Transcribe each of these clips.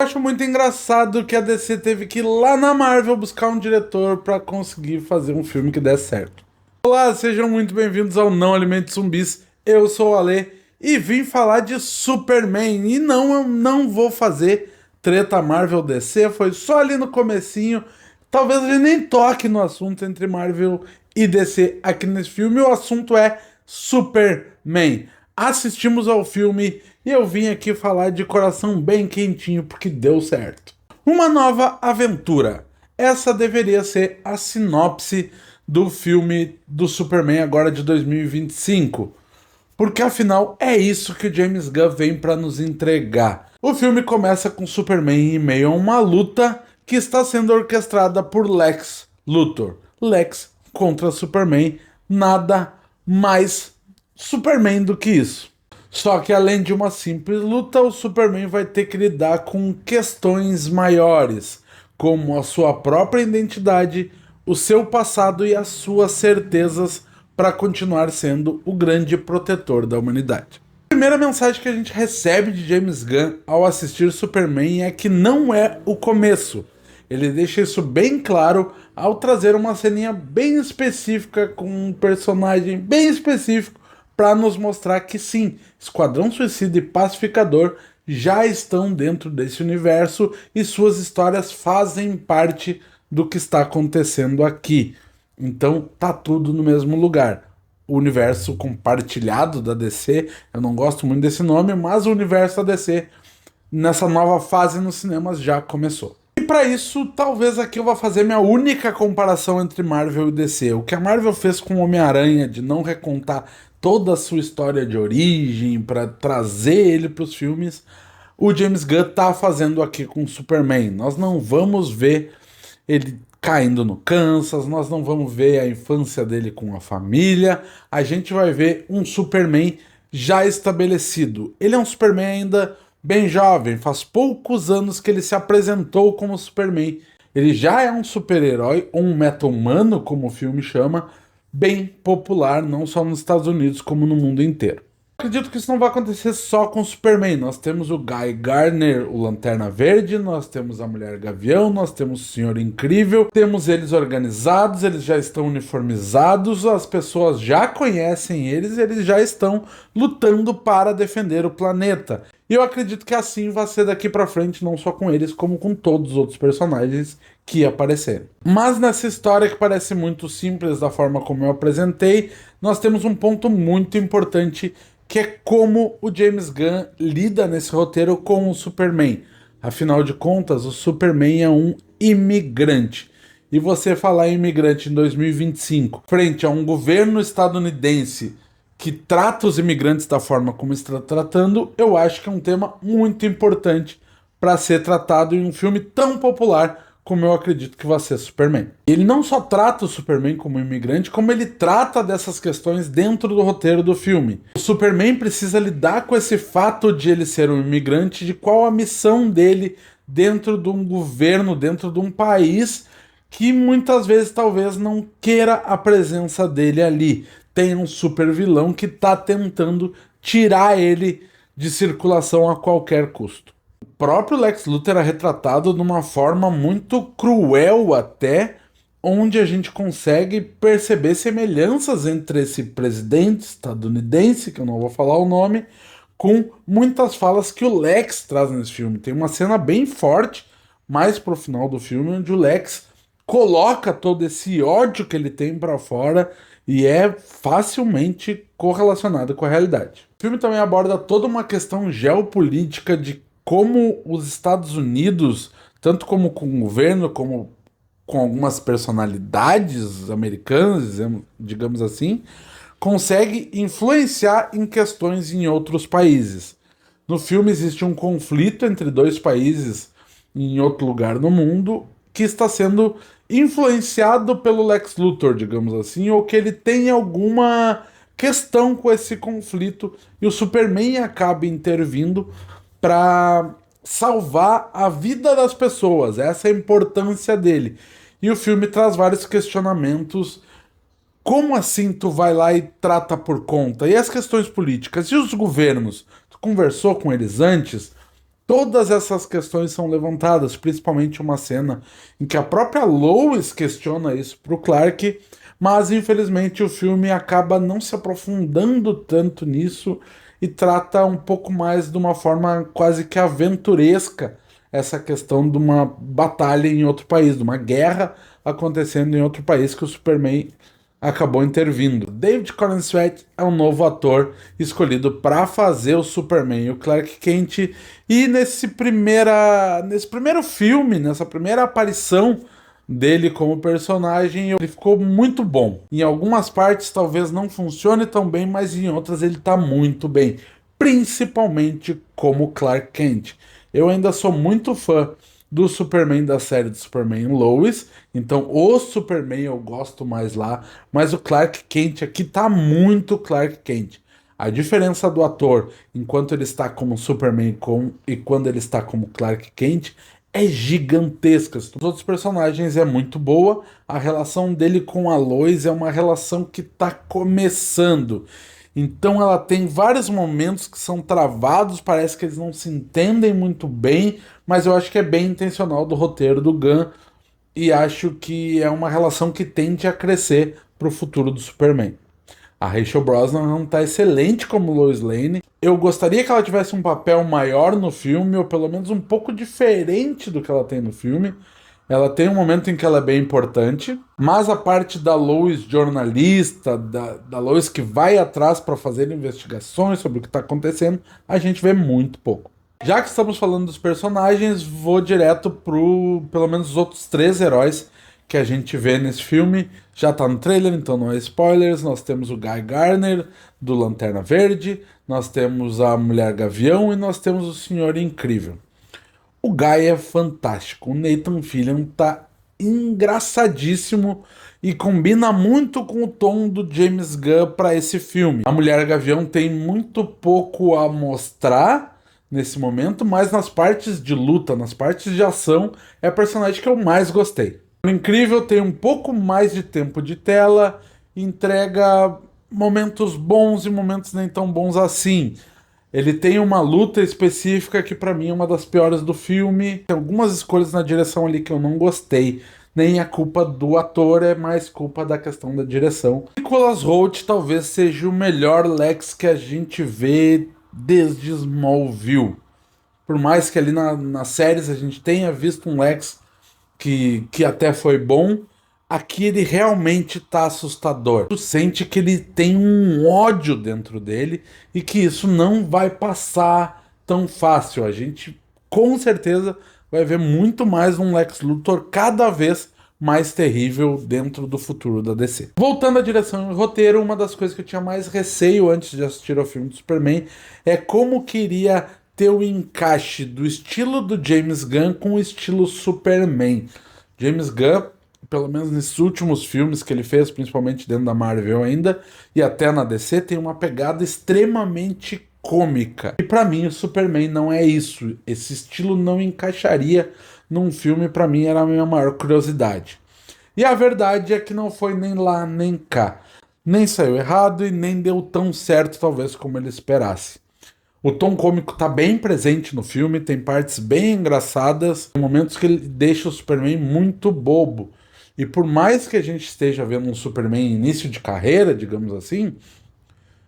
acho muito engraçado que a DC teve que ir lá na Marvel buscar um diretor pra conseguir fazer um filme que desse certo. Olá, sejam muito bem-vindos ao Não Alimente Zumbis. Eu sou o Ale e vim falar de Superman. E não, eu não vou fazer treta Marvel DC, foi só ali no comecinho. Talvez a gente nem toque no assunto entre Marvel e DC aqui nesse filme. O assunto é Superman. Assistimos ao filme e eu vim aqui falar de coração bem quentinho porque deu certo. Uma nova aventura. Essa deveria ser a sinopse do filme do Superman agora de 2025. Porque afinal é isso que o James Gunn vem para nos entregar. O filme começa com Superman em meio a uma luta que está sendo orquestrada por Lex Luthor. Lex contra Superman, nada mais Superman do que isso. Só que além de uma simples luta, o Superman vai ter que lidar com questões maiores, como a sua própria identidade, o seu passado e as suas certezas para continuar sendo o grande protetor da humanidade. A primeira mensagem que a gente recebe de James Gunn ao assistir Superman é que não é o começo. Ele deixa isso bem claro ao trazer uma ceninha bem específica com um personagem bem específico para nos mostrar que sim, Esquadrão Suicida e Pacificador já estão dentro desse universo e suas histórias fazem parte do que está acontecendo aqui. Então tá tudo no mesmo lugar. O universo compartilhado da DC, eu não gosto muito desse nome, mas o universo da DC nessa nova fase nos cinemas já começou. E para isso, talvez aqui eu vá fazer minha única comparação entre Marvel e DC. O que a Marvel fez com o Homem-Aranha de não recontar toda a sua história de origem para trazer ele para os filmes, o James Gunn tá fazendo aqui com o Superman. Nós não vamos ver ele caindo no Kansas, nós não vamos ver a infância dele com a família, a gente vai ver um Superman já estabelecido. Ele é um Superman ainda bem jovem, faz poucos anos que ele se apresentou como Superman. Ele já é um super-herói, ou um meta-humano, como o filme chama, bem popular, não só nos Estados Unidos, como no mundo inteiro. Acredito que isso não vai acontecer só com o Superman. Nós temos o Guy Gardner, o Lanterna Verde, nós temos a Mulher Gavião, nós temos o Senhor Incrível, temos eles organizados, eles já estão uniformizados, as pessoas já conhecem eles já estão lutando para defender o planeta. E eu acredito que assim vai ser daqui pra frente, não só com eles, como com todos os outros personagens que apareceram. Mas nessa história que parece muito simples da forma como eu apresentei, nós temos um ponto muito importante que é como o James Gunn lida nesse roteiro com o Superman. Afinal de contas, o Superman é um imigrante. E você falar em imigrante em 2025, frente a um governo estadunidense que trata os imigrantes da forma como está tratando, eu acho que é um tema muito importante para ser tratado em um filme tão popular como eu acredito que vai ser Superman. Ele não só trata o Superman como imigrante, como ele trata dessas questões dentro do roteiro do filme. O Superman precisa lidar com esse fato de ele ser um imigrante, de qual a missão dele dentro de um governo, dentro de um país que muitas vezes talvez não queira a presença dele ali. Tem um super vilão que está tentando tirar ele de circulação a qualquer custo. O próprio Lex Luthor é retratado de uma forma muito cruel até, onde a gente consegue perceber semelhanças entre esse presidente estadunidense, que eu não vou falar o nome, com muitas falas que o Lex traz nesse filme. Tem uma cena bem forte, mais pro final do filme, onde o Lex coloca todo esse ódio que ele tem para fora e é facilmente correlacionado com a realidade. O filme também aborda toda uma questão geopolítica de como os Estados Unidos, tanto como com o governo, como com algumas personalidades americanas, digamos assim, consegue influenciar em questões em outros países. No filme existe um conflito entre dois países em outro lugar no mundo que está sendo influenciado pelo Lex Luthor, digamos assim, ou que ele tem alguma questão com esse conflito e o Superman acaba intervindo para salvar a vida das pessoas. Essa é a importância dele. E o filme traz vários questionamentos. Como assim tu vai lá e trata por conta? E as questões políticas? E os governos? Tu conversou com eles antes? todas essas questões são levantadas, principalmente uma cena em que a própria Lois questiona isso para o Clark, mas infelizmente o filme acaba não se aprofundando tanto nisso e trata um pouco mais de uma forma quase que aventuresca essa questão de uma batalha em outro país, de uma guerra acontecendo em outro país que o Superman acabou intervindo. David Corenswet é um novo ator escolhido para fazer o Superman e o Clark Kent, e nesse primeiro filme, nessa primeira aparição dele como personagem, ele ficou muito bom. Em algumas partes talvez não funcione tão bem, mas em outras ele está muito bem, principalmente como Clark Kent. Eu ainda sou muito fã do Superman da série do Superman Lois, então o Superman eu gosto mais lá, mas o Clark Kent aqui tá muito Clark Kent. A diferença do ator enquanto ele está como Superman e quando ele está como Clark Kent é gigantesca. Os outros personagens é muito boa, a relação dele com a Lois é uma relação que tá começando. Então ela tem vários momentos que são travados, parece que eles não se entendem muito bem, mas eu acho que é bem intencional do roteiro do Gunn e acho que é uma relação que tende a crescer para o futuro do Superman. A Rachel Brosnahan está excelente como Lois Lane. Eu gostaria que ela tivesse um papel maior no filme, ou pelo menos um pouco diferente do que ela tem no filme. Ela tem um momento em que ela é bem importante, mas a parte da Lois jornalista, da Lois que vai atrás para fazer investigações sobre o que está acontecendo, a gente vê muito pouco. Já que estamos falando dos personagens, vou direto pelo menos os outros 3 heróis que a gente vê nesse filme. Já tá no trailer, então não é spoilers. Nós temos o Guy Gardner, do Lanterna Verde, nós temos a Mulher Gavião e nós temos o Senhor Incrível. O Guy é fantástico, o Nathan Fillion tá engraçadíssimo e combina muito com o tom do James Gunn para esse filme. A Mulher Gavião tem muito pouco a mostrar nesse momento, mas nas partes de luta, nas partes de ação, é a personagem que eu mais gostei. O Incrível tem um pouco mais de tempo de tela, entrega momentos bons e momentos nem tão bons assim. Ele tem uma luta específica que pra mim é uma das piores do filme. Tem algumas escolhas na direção ali que eu não gostei. Nem a culpa do ator, é mais culpa da questão da direção. Nicholas Hoult talvez seja o melhor Lex que a gente vê desde Smallville. Por mais que ali nas séries a gente tenha visto um Lex que até foi bom, aqui ele realmente tá assustador. Tu sente que ele tem um ódio dentro dele e que isso não vai passar tão fácil. A gente com certeza vai ver muito mais um Lex Luthor cada vez mais terrível dentro do futuro da DC. Voltando à direção e roteiro, uma das coisas que eu tinha mais receio antes de assistir ao filme do Superman é como queria ter o encaixe do estilo do James Gunn com o estilo Superman. James Gunn, pelo menos nesses últimos filmes que ele fez, principalmente dentro da Marvel ainda, e até na DC, tem uma pegada extremamente cômica. E pra mim o Superman não é isso. Esse estilo não encaixaria num filme, pra mim era a minha maior curiosidade. E a verdade é que não foi nem lá nem cá. Nem saiu errado e nem deu tão certo talvez como ele esperasse. O tom cômico tá bem presente no filme, tem partes bem engraçadas, tem momentos que ele deixa o Superman muito bobo. E por mais que a gente esteja vendo um Superman início de carreira, digamos assim,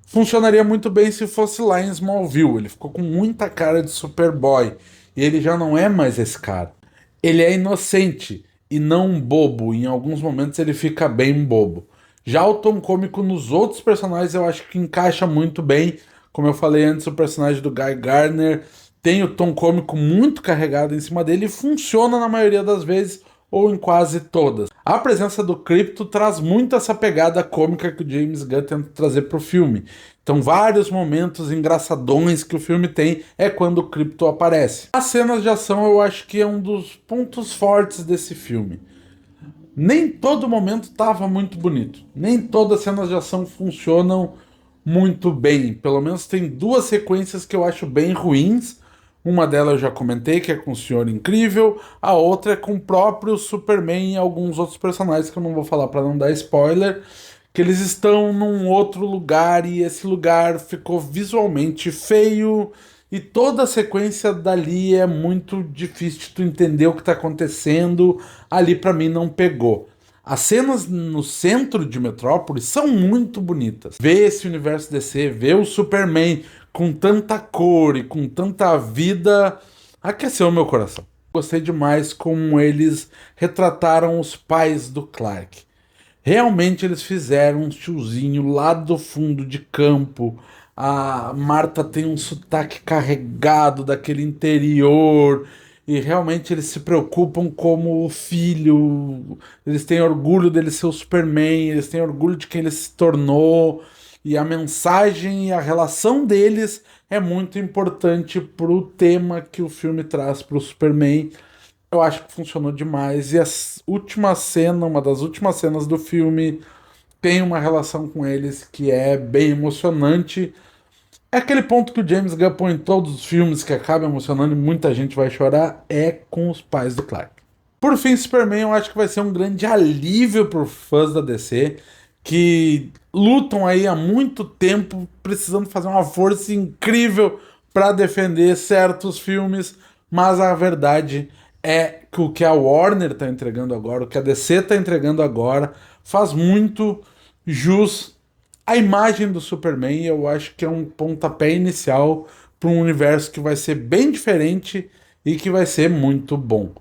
funcionaria muito bem se fosse lá em Smallville. Ele ficou com muita cara de Superboy. E ele já não é mais esse cara. Ele é inocente e não bobo. Em alguns momentos ele fica bem bobo. Já o tom cômico nos outros personagens eu acho que encaixa muito bem. Como eu falei antes, o personagem do Guy Gardner tem o tom cômico muito carregado em cima dele e funciona na maioria das vezes, ou em quase todas. A presença do Krypto traz muito essa pegada cômica que o James Gunn tenta trazer para o filme. Então, vários momentos engraçadões que o filme tem é quando o Krypto aparece. As cenas de ação eu acho que é um dos pontos fortes desse filme. Nem todo momento estava muito bonito. Nem todas as cenas de ação funcionam muito bem. Pelo menos tem 2 sequências que eu acho bem ruins. Uma delas eu já comentei, que é com o Senhor Incrível. A outra é com o próprio Superman e alguns outros personagens que eu não vou falar para não dar spoiler. Que eles estão num outro lugar e esse lugar ficou visualmente feio e toda a sequência dali é muito difícil de tu entender o que tá acontecendo. Ali pra mim não pegou. As cenas no centro de Metrópolis são muito bonitas. Ver esse universo DC, ver o Superman com tanta cor e com tanta vida, aqueceu o meu coração. Gostei demais como eles retrataram os pais do Clark. Realmente eles fizeram um tiozinho lá do fundo de campo. A Marta tem um sotaque carregado daquele interior. E realmente eles se preocupam como o filho. Eles têm orgulho dele ser o Superman. Eles têm orgulho de quem ele se tornou. E a mensagem e a relação deles é muito importante pro tema que o filme traz pro Superman. Eu acho que funcionou demais. E a última cena, uma das últimas cenas do filme, tem uma relação com eles que é bem emocionante. É aquele ponto que o James Gunn põe em todos os filmes que acaba emocionando e muita gente vai chorar, é com os pais do Clark. Por fim, Superman eu acho que vai ser um grande alívio para os fãs da DC que lutam aí há muito tempo precisando fazer uma força incrível para defender certos filmes, mas a verdade é que o que a Warner está entregando agora, o que a DC está entregando agora, faz muito jus à imagem do Superman. Eu acho que é um pontapé inicial para um universo que vai ser bem diferente e que vai ser muito bom.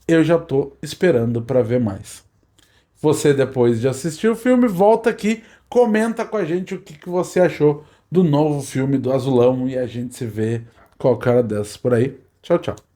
Eu já tô esperando para ver mais. Você, depois de assistir o filme, volta aqui, comenta com a gente o que você achou do novo filme do Azulão e a gente se vê qualquer hora dessas por aí. Tchau, tchau.